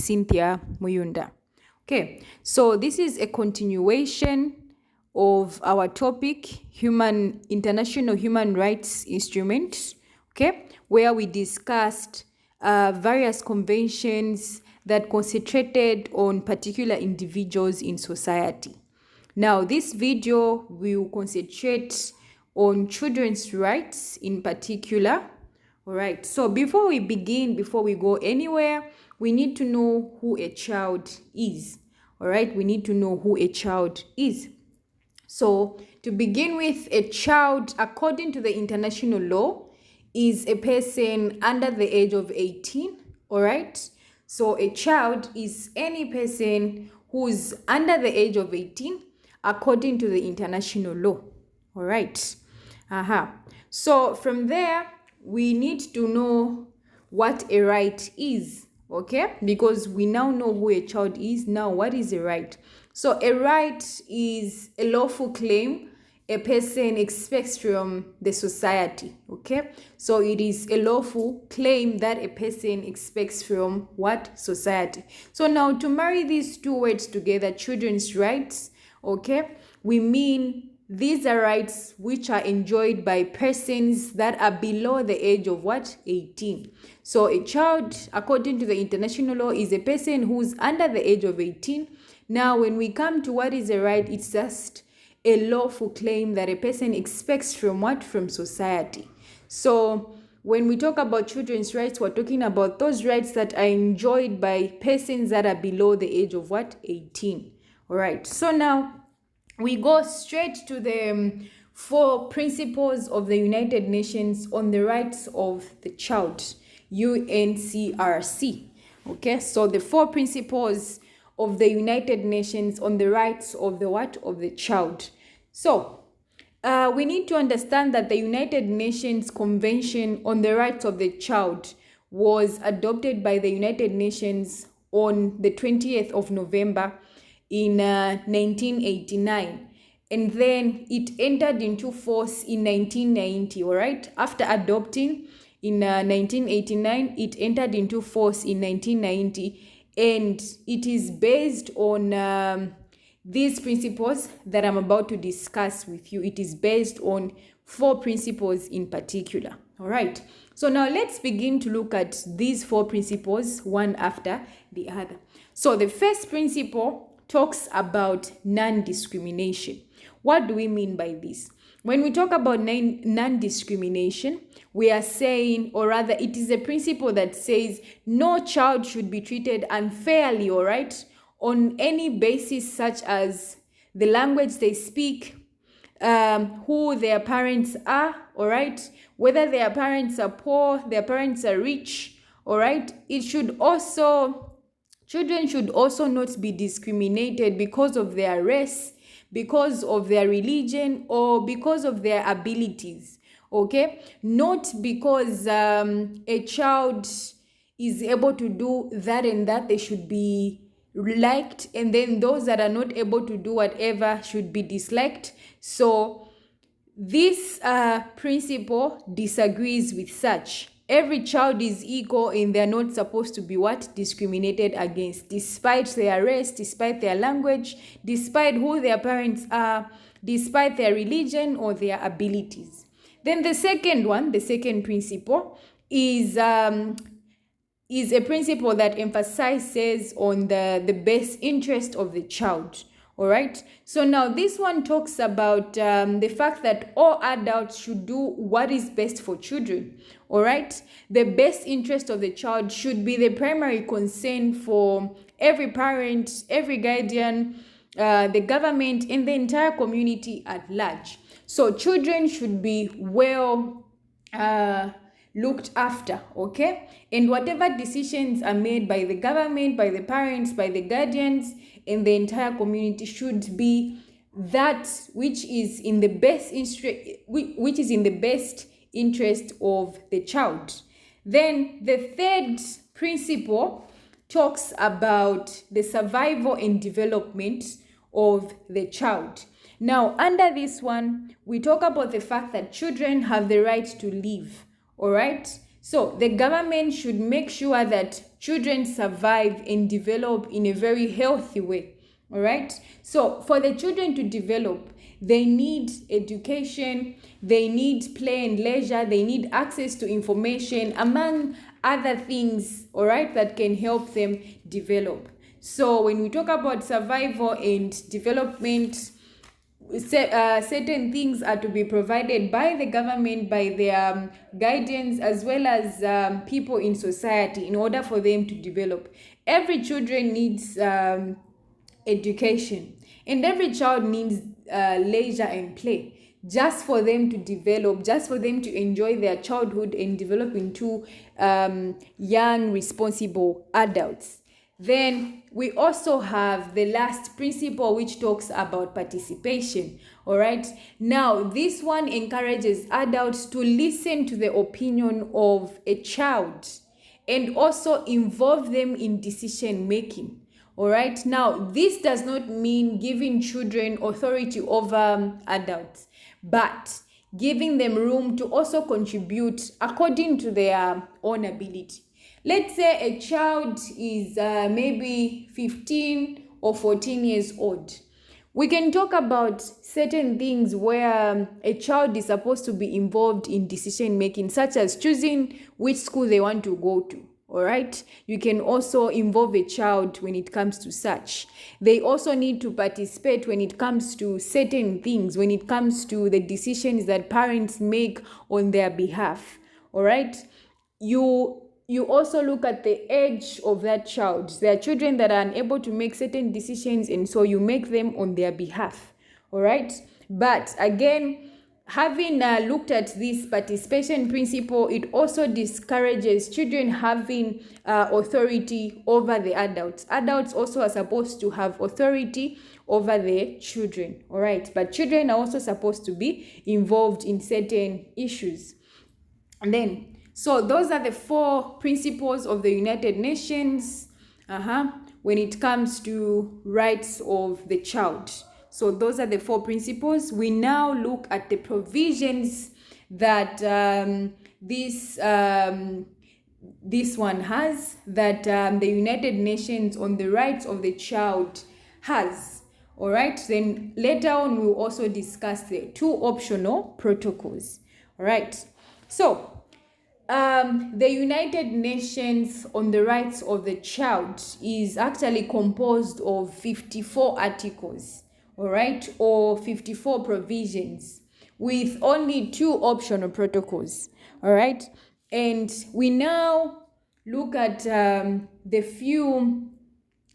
Cynthia Muyunda. Okay, so this is a continuation of our topic, International Human Rights Instrument, okay, where we discussed various conventions that concentrated on particular individuals in society. Now, this video will concentrate on children's rights in particular. All right, so before we go anywhere, we need to know who a child is. All right, we need to know who a child is. So, to begin with, a child, according to the international law, is a person under the age of 18. All right, so a child is any person who's under the age of 18 according to the international law. All right. So from there, we need to know what a right is, okay? Because we now know who a child is. Now, what is a right? So a right is a lawful claim a person expects from the society, okay? So it is a lawful claim that a person expects from what? Society. So now, to marry these two words together, children's rights, okay, we mean these are rights which are enjoyed by persons that are below the age of what? 18. So a child, according to the international law, is a person who's under the age of 18. Now, when we come to what is a right, it's just a lawful claim that a person expects from what? From society. So when we talk about children's rights, we're talking about those rights that are enjoyed by persons that are below the age of what? 18. All right. So now we go straight to the 4 principles of the United Nations on the rights of the child, UNCRC. Okay. So the 4 principles of the United Nations on the rights of the what? Of the child. So we need to understand that the United Nations Convention on the Rights of the Child was adopted by the United Nations on the 20th of November in 1989. And then it entered into force in 1990, all right? After adopting in 1989, it entered into force in 1990. And it is based on these principles that I'm about to discuss with you. It is based on 4 principles in particular. All right. So now let's begin to look at these 4 principles one after the other. So the first principle talks about non-discrimination. What do we mean by this? When we talk about non-discrimination, we are saying, or rather, it is a principle that says no child should be treated unfairly, all right, on any basis such as the language they speak, who their parents are, all right, whether their parents are poor, their parents are rich, all right. Children should also not be discriminated because of their race, because of their religion, or because of their abilities, okay? Not because a child is able to do that and that they should be liked, and then those that are not able to do whatever should be disliked. So this principle disagrees with such. Every child is equal and they're not supposed to be what? Discriminated against, despite their race, despite their language, despite who their parents are, despite their religion or their abilities. Then the second principle is a principle that emphasizes on the best interest of the child. All right. So now this one talks about the fact that all adults should do what is best for children. All right. The best interest of the child should be the primary concern for every parent, every guardian, the government, and the entire community at large. So children should be well looked after, okay? And whatever decisions are made by the government, by the parents, by the guardians, and the entire community should be that which is in the best interest of the child. Then the third principle talks about the survival and development of the child. Now, under this one, we talk about the fact that children have the right to live. All right. So the government should make sure that children survive and develop in a very healthy way. All right. So for the children to develop, they need education, they need play and leisure, they need access to information, among other things, all right, that can help them develop. So when we talk about survival and development, certain things are to be provided by the government, by their guidance, as well as people in society, in order for them to develop. Every children needs education, and every child needs leisure and play, just for them to develop, just for them to enjoy their childhood and develop into young responsible adults. Then we also have the last principle, which talks about participation. All right. Now, this one encourages adults to listen to the opinion of a child and also involve them in decision making. All right. Now, this does not mean giving children authority over adults, but giving them room to also contribute according to their own ability. Let's say a child is maybe 15 or 14 years old. We can talk about certain things where a child is supposed to be involved in decision making, such as choosing which school they want to go to. All right. You can also involve a child when it comes to such. They also need to participate when it comes to certain things, when it comes to the decisions that parents make on their behalf. All right. You also look at the age of that child. There are children that are unable to make certain decisions, and so you make them on their behalf. All right. But again, having looked at this participation principle, it also discourages children having authority over the adults. Adults also are supposed to have authority over the children. All right. But children are also supposed to be involved in certain issues. And then, so those are the 4 principles of the United Nations when it comes to rights of the child. So those are the 4 principles. We now look at the provisions that this one has, that the United Nations on the rights of the child has. All right. Then later on, we'll also discuss the 2 optional protocols. All right. So the United Nations on the rights of the child is actually composed of 54 articles, all right, or 54 provisions, with only 2 optional protocols, all right. And we now look at the few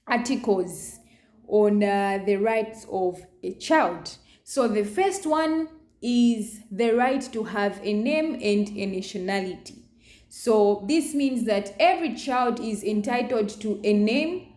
articles on the rights of a child. So the first one is the right to have a name and a nationality. So this means that every child is entitled to a name,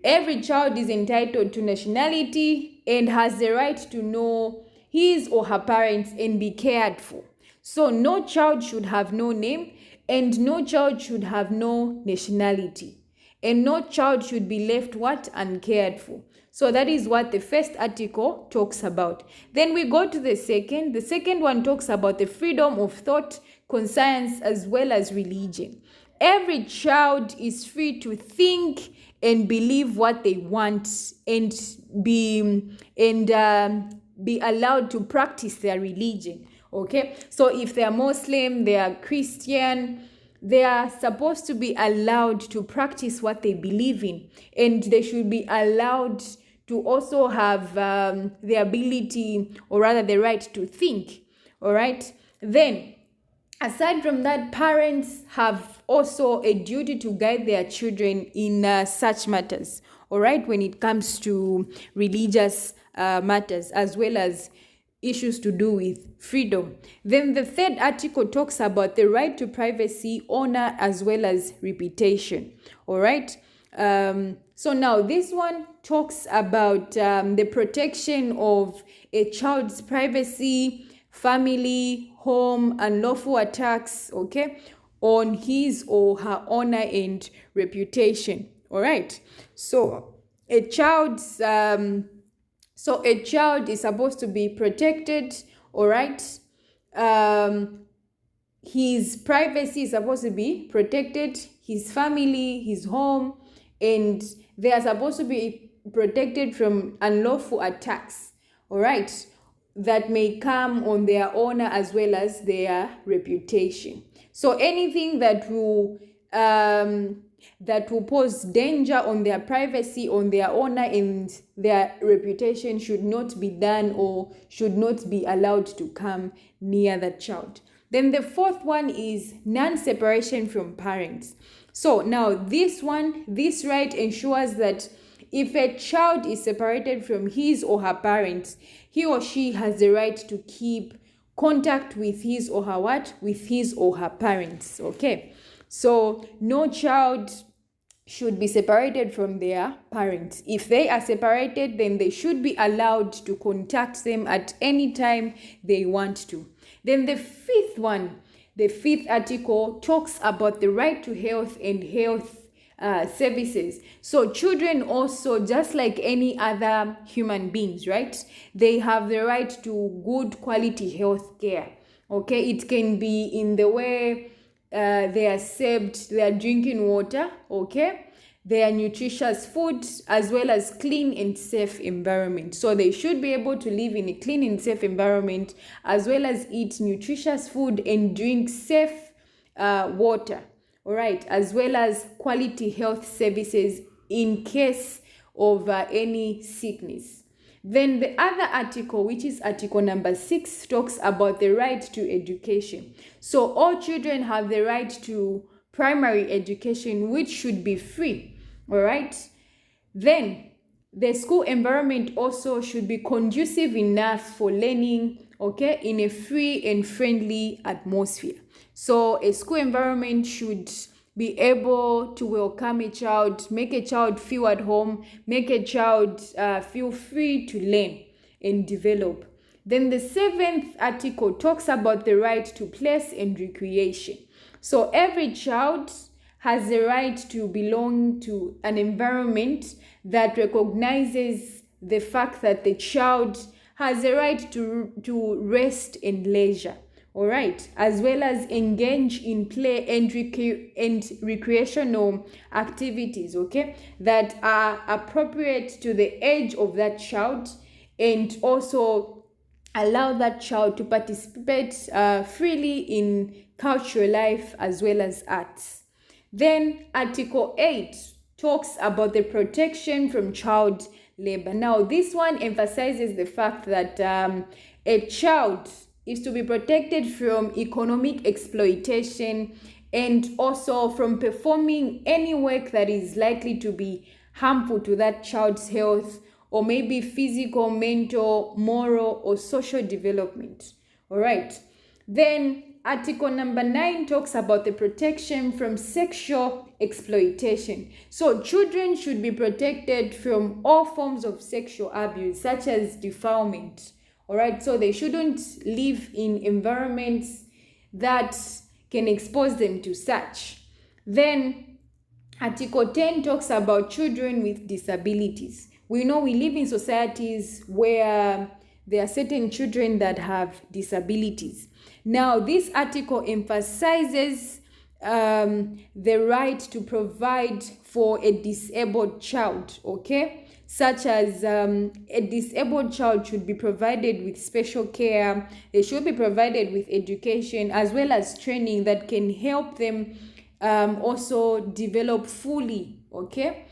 every child is entitled to nationality, and has the right to know his or her parents and be cared for. So no child should have no name, and no child should have no nationality, and no child should be left uncared for. So that is what the first article talks about. Then we go to the second. The second one talks about the freedom of thought, conscience, as well as religion. Every child is free to think and believe what they want, and be allowed to practice their religion. Okay, so if they are Muslim, they are Christian, they are supposed to be allowed to practice what they believe in, and they should be allowed to also have the ability, or rather the right to think. All right. Then, aside from that, parents have also a duty to guide their children in such matters. All right, when it comes to religious matters, as well as issues to do with freedom. Then the third article talks about the right to privacy, honor, as well as reputation. All right. So now this one talks about the protection of a child's privacy, family, home, and lawful attacks, okay, on his or her honor and reputation. All right. So a child's a child is supposed to be protected, all right. His privacy is supposed to be protected. his family, his home, and they are supposed to be protected from unlawful attacks, all right, that may come on their honor as well as their reputation. So anything that will pose danger on their privacy, on their honor and their reputation should not be done or should not be allowed to come near the child. Then the fourth one is non-separation from parents. So now this right ensures that if a child is separated from his or her parents, he or she has the right to keep contact with his or her with his or her parents. Okay, so no child should be separated from their parents. If they are separated, then they should be allowed to contact them at any time they want to. Then the fifth article talks about the right to health and health services. So children also, just like any other human beings, right, they have the right to good quality health care. Okay, it can be in the way they are saved, they are drinking water, okay, their nutritious food, as well as clean and safe environment. So they should be able to live in a clean and safe environment, as well as eat nutritious food and drink safe water, all right, as well as quality health services in case of any sickness. Then the other article, which is article number 6, talks about the right to education. So all children have the right to primary education, which should be free, all right? Then the school environment also should be conducive enough for learning, okay, in a free and friendly atmosphere. So a school environment should be able to welcome a child, make a child feel at home, make a child feel free to learn and develop. Then the 7th article talks about the right to place and recreation. So every child has the right to belong to an environment that recognizes the fact that the child has the right to rest and leisure, all right, as well as engage in play and recreational activities, okay, that are appropriate to the age of that child, and also allow that child to participate freely in cultural life as well as arts. Then Article 8 talks about the protection from child labor. Now, this one emphasizes the fact that a child is to be protected from economic exploitation and also from performing any work that is likely to be harmful to that child's health or maybe physical, mental, moral, or social development. All right. Then Article number 9 talks about the protection from sexual exploitation. So children should be protected from all forms of sexual abuse, such as defilement. All right, so they shouldn't live in environments that can expose them to such. Then Article 10 talks about children with disabilities. We know we live in societies where there are certain children that have disabilities. Now, this article emphasizes the right to provide for a disabled child, okay? Such as a disabled child should be provided with special care. They should be provided with education as well as training that can help them also develop fully, okay?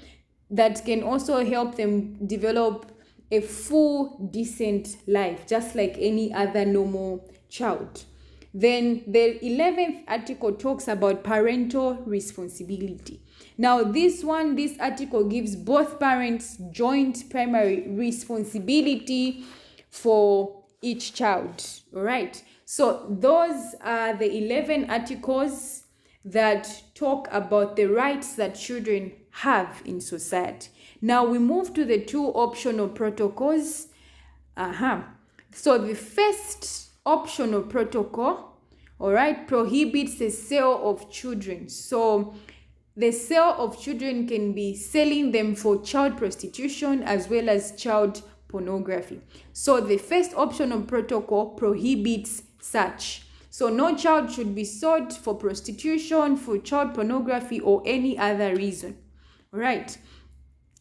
That can also help them develop a full, decent life, just like any other normal child. Then the 11th article talks about parental responsibility. Now, this article gives both parents joint primary responsibility for each child. All right. So those are the 11 articles that talk about the rights that children have in society. Now we move to the 2 optional protocols. So the first optional protocol, all right, prohibits the sale of children. So the sale of children can be selling them for child prostitution as well as child pornography. So the first optional protocol prohibits such. So no child should be sold for prostitution, for child pornography, or any other reason. All right.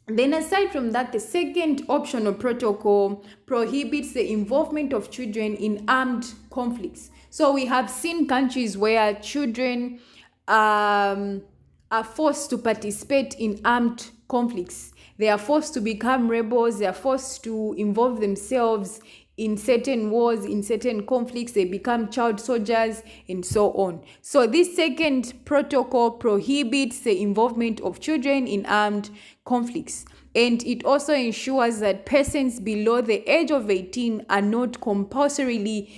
Then aside from that, the second optional protocol prohibits the involvement of children in armed conflicts. So we have seen countries where children are forced to participate in armed conflicts. They are forced to become rebels. They are forced to involve themselves in certain wars, in certain conflicts. They become child soldiers and so on. So this second protocol prohibits the involvement of children in armed conflicts. And it also ensures that persons below the age of 18 are not compulsorily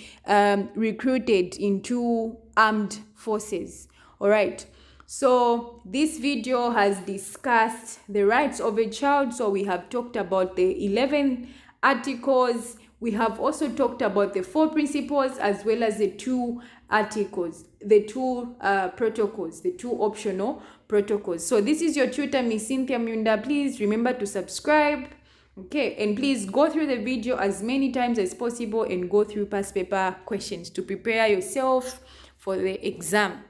recruited into armed forces. All right. So this video has discussed the rights of a child. So we have talked about the 11 articles. We have also talked about the 4 principles as well as the 2 articles, the 2 protocols, the 2 optional protocols. So this is your tutor, Miss Cynthia Myunda. Please remember to subscribe. Okay, and please go through the video as many times as possible and go through past paper questions to prepare yourself for the exam.